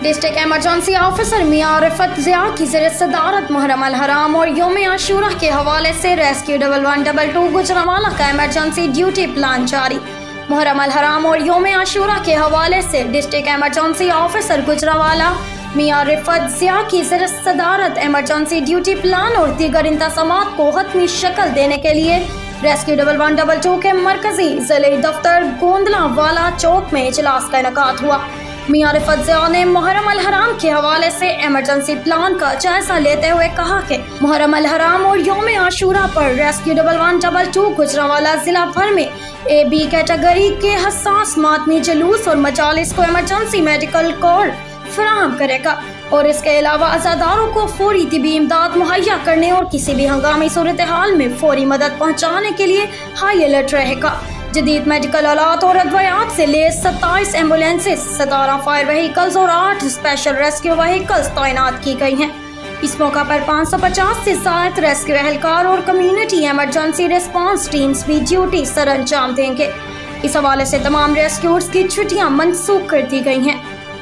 District emergency officer میاں رفعت ضیاء کی زیر صدارت محرم الحرام اور یوم عاشورہ کے حوالے سے ریسکیو 1112 گجرانوالہ کا ایمرجنسی ڈیوٹی پلان جاری۔ محرم الحرام اور یوم عاشورہ کے حوالے سے ڈسٹرکٹ ایمرجنسی آفیسر گجرانوالہ میاں رفعت ضیاء کی زیر صدارت ایمرجنسی ڈیوٹی پلان اور دیگر انتظامات کو حتمی شکل دینے کے لیے ریسکیو 1112 کے مرکزی ضلعی دفتر گوندلا والا چوک میں اجلاس کا انعقاد ہوا۔ میاں رفعت ضیاء نے محرم الحرام کے حوالے سے ایمرجنسی پلان کا جائزہ لیتے ہوئے کہا کہ محرم الحرام اور یوم عاشورہ پر ریسکیو 1112 گجرانوالہ ضلع بھر میں اے بی کیٹیگری کے حساس ماتمی جلوس اور مجالس کو ایمرجنسی میڈیکل کور فراہم کرے گا اور اس کے علاوہ عزاداروں کو فوری طبی امداد مہیا کرنے اور کسی بھی ہنگامی صورتحال میں فوری مدد پہنچانے کے لیے ہائی الرٹ رہے گا۔ جدید میڈیکل آلات اور ادویات سے لیس 27 ایمبولینسز، 17 فائر وہیکلز اور 8 اسپیشل ریسکیو وہیکلز تعینات کی گئی ہیں۔ اس موقع پر 550 سے زائد ریسکیو اہلکار اور کمیونٹی ایمرجنسی ریسپانس ٹیمز بھی ڈیوٹی سر انجام دیں گے۔ اس حوالے سے تمام ریسکیورز کی چھٹیاں منسوخ کر دی گئی ہیں۔